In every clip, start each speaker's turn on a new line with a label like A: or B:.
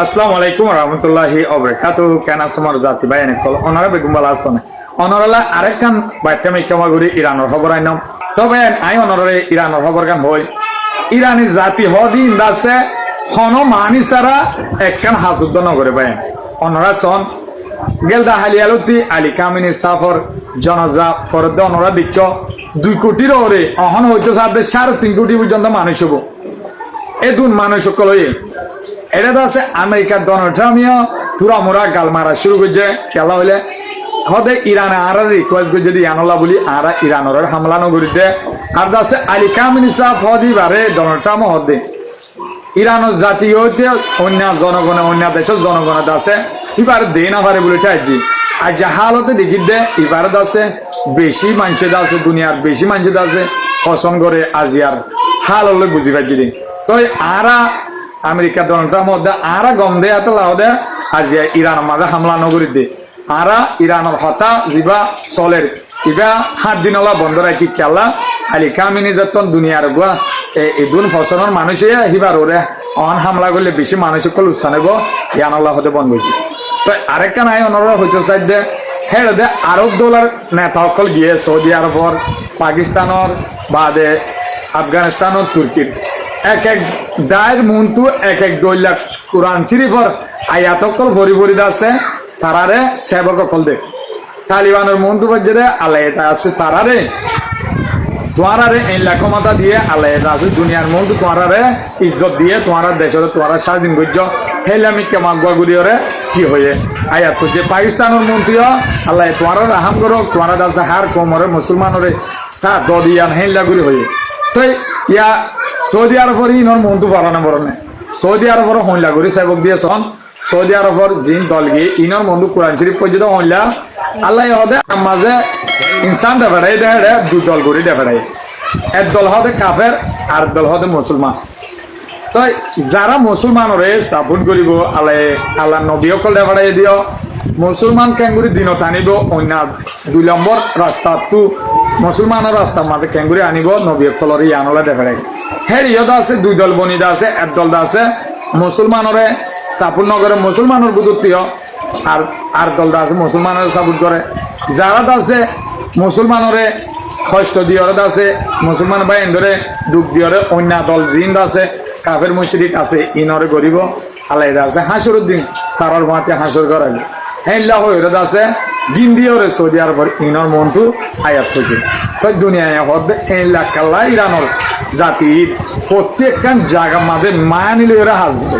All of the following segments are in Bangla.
A: আসসালামু আলাইকুম রহমতুল্লাহি অবরাকাতু কেন আমার জাতি ভাই এনে কল অনারা বেগুম বালা আসনে অনরলা আরেকখান বাইতামি কামাগুড়ি ইরানের খবর আইনম তবে আই অনরে ইরানের খবর গান হই ইরানি জাতি হদি ইন্দাসে হন মানি সারা একখান হাসুদ্দ নগরে ভাই অনরা সন গেলদা হালিয়ালতি আলী কামিনী সাফর জনজা ফরদ অনরা দিক্ষ 2 কোটির ওরে অহন হইতো সাথে 3.5 কোটি পর্যন্ত মানুষ হবো এদুন মানুষ সকল এটা তো আছে আমেরিকার ডোনাল্ড ট্রাম্পও তুরা মুরা গাল মারা শুরু করছে খেলা হইলে হদে ইরানে আর রিকোয়েস্ট করে যদি আনলা বলি আর ইরানের হামলা নগরীতে আর আছে আলী কামিনী সাফ হদি বারে ডোনাল্ড ট্রাম্প হদে ইরানের জাতীয় অন্য জনগণে অন্য দেশের জনগণের আছে এবার দে না পারে বলে চাইছি আর যে হালতে দেখি দে এবার আছে বেশি মানুষের আছে দুনিয়ার বেশি মানুষের আছে পছন্দ করে আজিয়ার হাল হলে বুঝি পাইছি দিন তো আরা আমেরিকা ডোনাল্ড ট্রাম্প মধ্যে আরা গম দে এত লাও দে আজিয়া ইরানের মাঝে হামলা নগরী দে আরা ইরানের হতা যিবা চলের ইবা 7 দিন বন্ধ রাখি খেলা আলী কামিনী যতন দুনিয়ার গুয়া এই দুন ফসলের মানুষে হিবার ওরে অন হামলা করলে বেশি মানুষ কল উৎসাহ নেব ইয়ান আল্লাহ হতে বন্ধ হয়েছে তো আরেকটা নাই অনরা হইতে চাই দে হেড়ে দে আরব দলের নেতা সকল গিয়ে সৌদি আরবর পাকিস্তানের বাদে আফগানিস্তানের তুর্কির এক এক দায়ের মন্তু এক দৈলাক কোরআন শরীফর আয়াতকল ভরি ভরি আছে তারারে সেবক কল দে তালিবানের মন্তু পর্যায়ে আল্লাহ আছে তারারে তোমারে এই ক্ষমতা দিয়ে আল্লাহ আছে দুনিয়ার মন্তু তোমারে ইজ্জত দিয়ে তোমার দেশের তোমার স্বাধীন গজ্য হেলামি কেমাগুয়া গুলিয়রে কি হয়ে আয়াত যে পাকিস্তানের মন্ত্রীও আল্লাহ তোমার রাহাম করো তোমার আছে হার কোমরে মুসলমানরে সা দদিয়ান হেলা গুলি হয়ে তো ইয়া সৌদি আরবর ইনর মন্তু পারানো বরণে সৌদি আরবর হইলা করি সেবক দিয়ে সন সৌদি আরবর জিন দল গিয়ে ইনর মন্তু কোরআন শরীফ পর্যন্ত হইলা আল্লাহ হদে মাঝে ইনসান দেখাই দেয় 2 দল করে দেখাই এক দল হদে কাফের আর দল হদে মুসলমান তো যারা মুসলমানরে সাপোর্ট করিব আল্লাহ আল্লাহ নবী অকল দেখাই দিও মুসলমান কেঙ্গুরি দিনত আনিব অন্য 2 নম্বর রাস্তা তো মুসলমানের রাস্তা মাঝে কেঙ্গুরি আনিব নবী অকলর ইয়ানলা দেখাই হের ইয়দ আছে 2 দল বনিদা আছে এক দল আছে মুসলমানরে সাপোর্ট নগরে মুসলমানের বুদ্ধীয় আর দলটা আছে মুসলমানের সাপোর্ট করে যারা আছে মুসলমানরে কষ্ট দিয়ে আছে মুসলমান ভাই ধরে দুঃখ দিয়ে অন্য দল জিন্দ আছে কাফের মুশরিক আছে ইনরে গরিব আলাদা আছে হাসর উদ্দিন তারার মাঠে হাসর করাইল হেল্লা হয়ে আছে গিন্দিওরে সৌদি আরবের ইনর মন্ত্র আয়াত থেকে তো দুনিয়ায় হচ্ছে হেল্লা কাল্লা ইরানোর জাতির প্রত্যেকখান জায়গা মাঝে মায়া নিলে ওরা হাসবে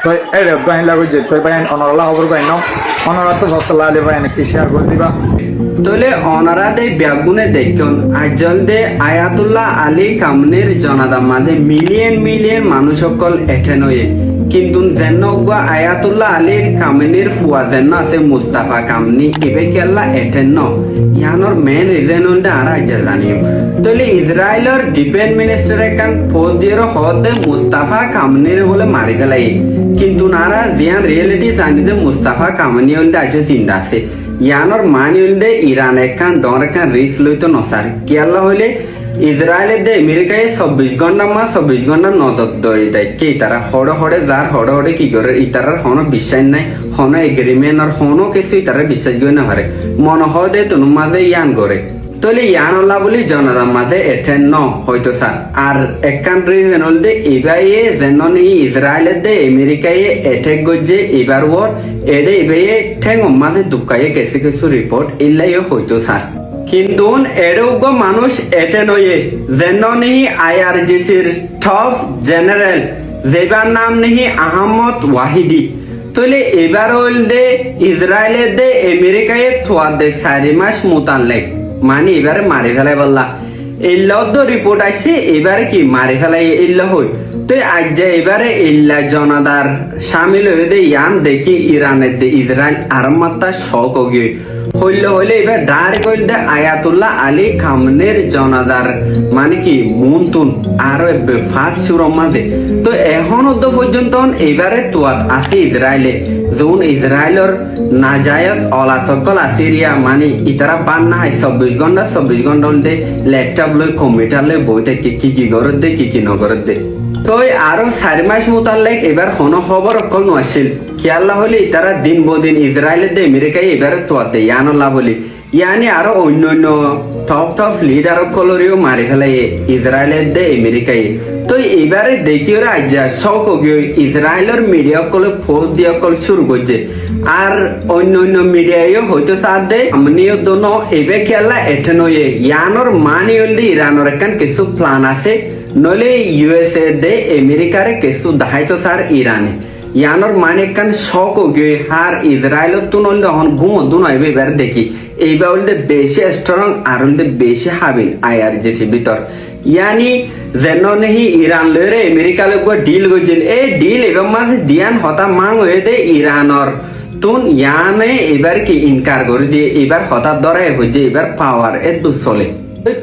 A: তো এই বাইন লাগবে যে তুই বাইন অনরলা খবর বাইন অনরা তো ফসল্লা আলী বাইন কি শেয়ার করে দিবা
B: তোলে অনারা দে ব্যাগুনে দেখুন আজল দে আয়াতুল্লাহ আলী কামনের জনাদা মাঝে মিলিয়ন মানুষ সকল এটেন হয়ে কিন্তু যেন আয়াতুল্লাহ আলীর কামিনীর ফুয়া যেন আছে মুস্তাফা কামনি এবে কেল্লা এটেন ন ইয়ানোর মেন রিজন হল আর আজ জানিও তাহলে ইসরায়েলের ডিফেন্স মিনিস্টার একান পোস্ট দিয়ে হদে মুস্তাফা কামনির বলে মারি ফেলাই কিন্তু নারা জিয়ান রিয়েলিটি জানি যে মুস্তাফা কামনি হলতে আজ চিন্তা আছে ইয়ানোর মানি হলদে ইরান একান ডর একান রিস্ক লইতো নসার কেল্লা হইলে ইসরায়েলের দে আমেরিকায় 24 ঘন্টা 24 ঘন্টা নজর ধরে দেয় কে তারা হড়ে যার হড়ে কি করে ইতারার হন বিশ্বাস নাই হন এগ্রিমেন্ট আর হন কিছু ইতারা বিশ্বাস করে না পারে মনে হয় দে তোর মাঝে ইয়ান করে তাহলে ইয়ান আল্লাহ বলি জনতার মাঝে এটেন ন হয়তো স্যার আর এক কান্ট্রি যেন দে এবারে যেন ইসরায়েলের দে আমেরিকায় এটেক গজে এবার ওর এডে এবারে ঠেং মাঝে দুকায়ে কিছু রিপোর্ট ইল্লাইও হয়তো স্যার কিন্তু এডোগ মানুষ এটে নয়ে যেন নেই আইআরজিসির টপ জেনারেল যেবার নাম নেই আহমদ ওয়াহিদি তাহলে এবার হইল দে ইসরায়েলের দে আমেরিকায় থোয়া দে 4 মাস মোতালেক মানে এবারে মারি ফেলাই বললা ইল্লাহ রিপোর্ট আসছে এবারে কি মারি ফেলাই ইল্লা হই তো আজ যে এবারে ইল্লা জনাদার সামিল হয়ে দে ইয়ান দেখি ইরানের দে ইসরায়েল আর মাত্রা শক গিয়ে হইলে এবার ডাইরেক্ট হইল দে আয়াতুল্লাহ আলী খামনের জনাদার মানে কি মুনতুন আর ফার্স্ট সুরম মাঝে তো এখন পর্যন্ত এবারে তোয়াত আছে ইসরায়েলে যখন ইসরায়েলের নাজায়ত অলাসকল আসিরিয়া মানে ইতারা বান না হয় 24 ঘন্টা হল দে ল্যাপটপ লই কম্পিউটার লই বই থেকে কি কি করত দে কি কি নগরত দে তই আরো 4 মাস মোতালেক এবার কোনো খবর অকল নছিল খেয়াল হলে তারা দিন বদিন ইসরায়েলের দে আমেরিকায় এবার তোয়াতে ইয়ানল্লা বলি ইয়ানি আরো অন্য টপ লিডার অকলরিও মারি ফেলাই ইসরায়েলের দে আমেরিকায় তো এবারে দেখি ওরা আজ্জা শখ গিয়ে ইসরায়েলের মিডিয়া অকলে ফোর্স দিয়ে অকল শুরু করছে আর অন্য মিডিয়ায়ও হয়তো সাথ দেয় আমনিও দোনো এবে খেলা এঠে নয় ইয়ানোর মানি হলদি ইরানোর একান কিছু প্ল্যান আছে নলে ইউএসএ দে আমেরিকারে কিছু দাহাইতো সার ইরানে ইয়ানোর মানে কান শখ গিয়ে আর ইসরায়েলত তো নলে তখন ঘুমো দুনো এবার দেখি এইবার হলদে বেশি স্ট্রং আর হলদে বেশি হাবিল আইআরজিসি ভিতর ইয়ানি যেন নেহি ইরান লরে আমেরিকা লোক ডিল গজিল এই ডিল এবার মাঝে দিয়ান হতা মাং হয়ে দে ইরানর তুন ইয়ানে এবার কি ইনকার করে দিয়ে এবার হঠাৎ ধরাই হয়েছে এবার পাওয়ার এ দুঃচলে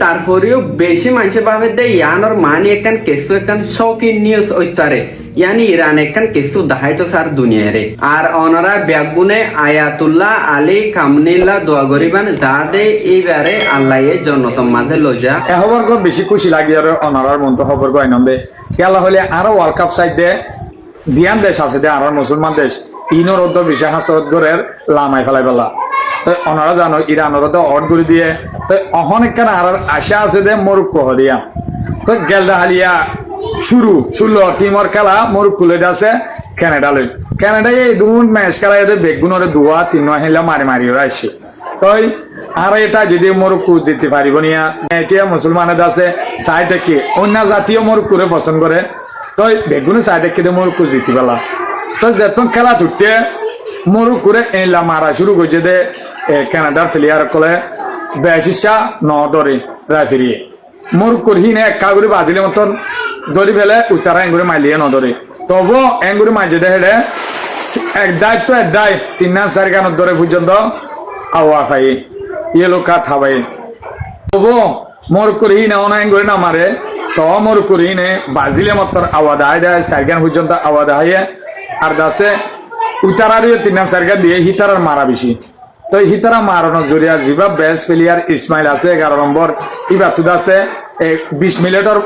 B: তারপরেও বেশি মানুষে ভাবে দে ইয়ানোর মানি একান কেসু একান শৌকিন নিউজ ওইতারে ইয়ানি ইরান একান কেসু দাহাইতো সার দুনিয়ারে আর অনরা ব্যাগুনে আয়াতুল্লাহ আলী কামনিল্লাহ দোয়া গরিবান দা দে এইবারে আল্লাহ জন্নতম মাঝে লজা
A: এ খবর বেশি খুশি লাগে আর অনারার মন তো খবর গয় নবে খেলা হলে আরো ওয়ার্ল্ড কাপ সাইড দে দিয়ান দেশ আছে দে আর মুসলমান দেশ ইনোর অর্ধ বিশা হাসরত গরের লামাই ফেলাই ফেলা তো অনারা জানো ইরানোর তো অট করে দিয়ে তো অহন একখান আর আশা আছে দে মরুক্কো হলিয়া তো গেলদা হালিয়া শুরু 16 টিমর খেলা মরুক্কো লইতে আছে কানাডায় এই দুগুণ ম্যাচ খেলা এদের বেগুনের 2-3 হেলা মারি ওরা আসছে তো আর এটা যদি মরুক্কো জিততে পারিব নিয়া এটা মুসলমানের আছে সাইডে কি অন্য জাতীয় মরুক্কোরে পছন্দ করে তো বেগুনের সাইডে কি মরুক্কো জিতি পেলা তো যেতন খেলা ছুটতে মরুক্কোরে এলা মারা শুরু করছে দে কানাডার প্লেয়ার কলে বেশিসা নদরে রেফারি মরুক্কোর হিনে একা করে বাজিলে মতন ধরি ফেলে উত্তরা এঙ্গুরে মাইলিয়ে নদরে তবু এঙ্গুরে মাইজে দে হেডে এক দায়িত্ব 3-4 গানের ধরে পর্যন্ত আওয়া পাই ইয়েলো কাঠ হাবাই তবু মরুক্কোর হিনে অনা এঙ্গুরে না মারে তো মরুক্কোর হিনে বাজিলে মতন আওয়া দেয় 4 গান পর্যন্ত আওয়া দেয় আর দাসে উতারারে 3-4 গান দিয়ে হিতারার মারা বেশি তো হিতারা মারানোর জরিয়া জিবা বেস্ট প্লেয়ার ইসমাইল আছে 11 নম্বর ইবা তুদ আছে 20 মিনিটের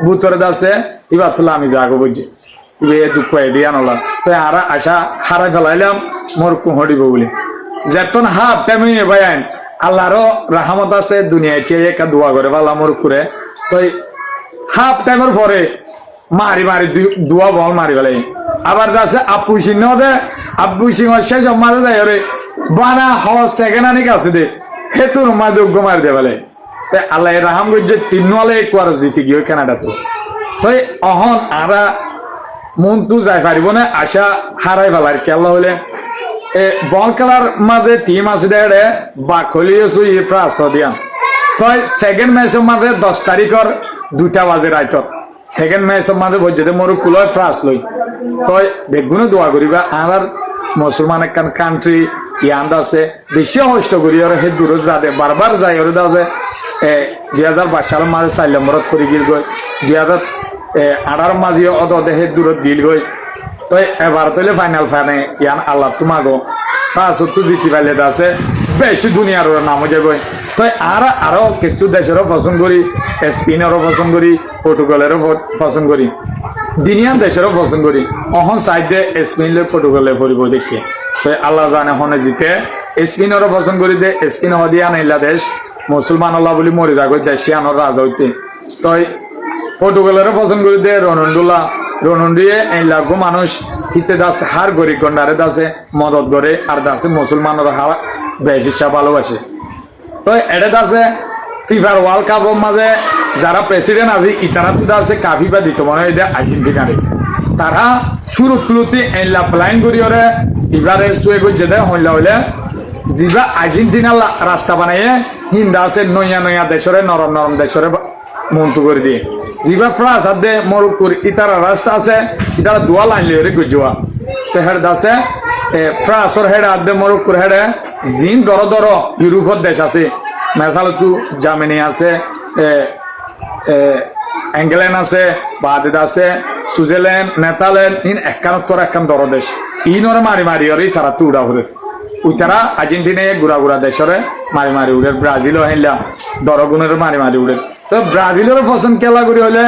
A: বুতরে আছে ইবা তুলা আমি যাগো বুঝি ইবে দুঃখ এদিয়া নলা তো আর আশা হারাই ফেলাইলাম মোর কুহড়িব বলে যেতন হাফ টাইমে ভাইন আল্লাহরও রাহমত আছে দুনিয়াতে একা দোয়া করে ভালো মোর করে তো হাফ টাইমের পরে মারি দোয়া বল মারি ফেলাই আবার আছে আপু সিংহ দে আপু সিংহ শেষ মারে যায় রে বানা হওয়া সেকেন্ড আনি কাছে দে হেতুর মাঝে মারি দে বলে তাই আল্লাহ রাহাম যে 3 ওয়ালে একবার জিতে গিয়ে কানাডা তো অহন আরা মন তু যাই পারিব না আশা হারাই ফেলার খেলা হলে বল খেলার মাঝে টিম আছে দে বাকলিয়েছো ই ফ্রাস দিয়ান তো সেকেন্ড ম্যাচের মাঝে 10 তারিখের 2টা বাজে রাইতর সেকেন্ড ম্যাচের মাঝে বজে মরুক্কো লয় ফ্রাস লই তো বেগুনে দোয়া করিবা আর মুসলমান একখান কান্ট্রি ইয়ান্দ আছে বেশি কষ্ট করি আর সেই দূৰত যাতে বারবার যাই আর আছে 2022 সালের মাঝে 4 নম্বরত ফুরি গিল গই 2018 মাঝে অদে সেই দূৰত গিল গই তো এবার তৈলে ফাইনাল ইয়ান আল্লাহ তোমাগো ফার্স্ট জিতি পাইলে আছে বেশি দুনিয়ার নাম যাব তো আরো কিছু দেশেরও পছন্দ করি স্পেনেরও পছন্দ করি পর্তুগালেরও পছন্দ করি দিনিয়ান দেশেরও পছন্দ করি অহন সাইডে স্পেনলে পর্তুগালে ফুরিব দেখি তো আল্লাহ জানে হনে জিতে স্পেনেরও পছন্দ করি দে স্পেন হদিয়ান এলা দেশ মুসলমান আল্লাহ বলি মরে যাগো দেশিয়ানোর রাজা হইতে তো পর্তুগালেরও পছন্দ করি দে রনন্ডুয়ে এই লাগো মানুষ হিতে দাসে হার গরি গন্ডারে দাসে মদত করে আর দাসে মুসলমানের হার বেশি ভালোবাসে তো এটা দাসে ফিফার ওয়ার্ল্ড কাপের মাঝে যারা প্রেসিডেন্ট আছে ইতারা তো আছে কাফি বা দিত মনে হয় আর্জেন্টিনারে তারা শুরুতে এলা প্ল্যান করি ওরে এবারে শুয়ে করছে দে হইলে যিবা আর্জেন্টিনার রাস্তা বানাইয়ে হিন্দা আছে নয়া দেশরে নরম দেশরে মন্তু করে দিয়ে যিবা ফ্রান্স আদে মরুক্কোর ইতারা রাস্তা আছে ইতারা দোয়া লাইন লিয়ে গুজোয়া তো হেড আছে ফ্রান্সর হেড আদে মরুক্কোর হেডে জিন দর ইউরোপের দেশ আছে মেথালতু জার্মানি আছে ইংল্যান্ড আছে বাদেদ আছে সুইজারল্যান্ড নেদারল্যান্ড ইন একখান দর দেশ ইনরে মারি ওরে তারা তো উড়া ঘুরে উতারা আর্জেন্টিনায় গুড়া দেশরে মারি উড়ে ব্রাজিলও হেলা দরগুণের মারি উড়ে তো ব্রাজিলের পছন্দ খেলা করি হলে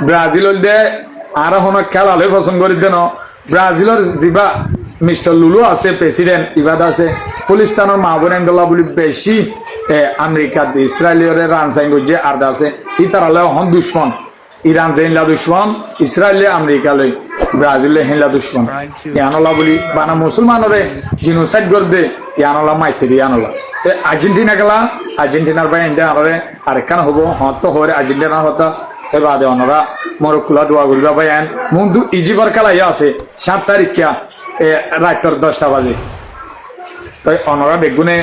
A: ব্রাজিল হলে আর কোনো খেলা হলে পছন্দ করি দেন ব্রাজিলের যিবা মিস্টার লুলু আছে প্রেসিডেন্ট ইবাদ আছে ফলিস্তানের মাহবুবেন্দুল্লাহ বলি বেশি আমেরিকা ইসরায়েলের রানসাইন যে আর আছে ই তারা হন দুশ্মন ইরান হেনলা দুশ্মন ইসরায়েলে আমেরিকা লই ব্রাজিলে হেনলা দুশ্মন ইয়ানলা বলি বানা মুসলমানরে জিনোসাইড করে দে ইয়ানলা মাইতে ইয়ানলা তো আর্জেন্টিনা গেলা আর্জেন্টিনার বাই ইন্ডিয়া আনরে আরেকখান হবো হত হরে আর্জেন্টিনার হতা এবারে অনরা মরকুলা দোয়া করিবা বাইন মুন্দু ইজিবার খেলা আছে 7 তারিখা রাত্র 10টা বাজে তাই অনরা বেগুনে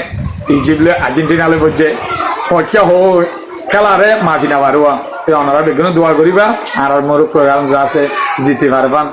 A: ইজিবলে আর্জেন্টিনালে বসে পক্ষা হয় খেলারে মাফি না পারুয়া তাই অনরা বেগুনে দোয়া করিবা আর মোর প্রোগ্রাম যা আছে জিতে পারবান।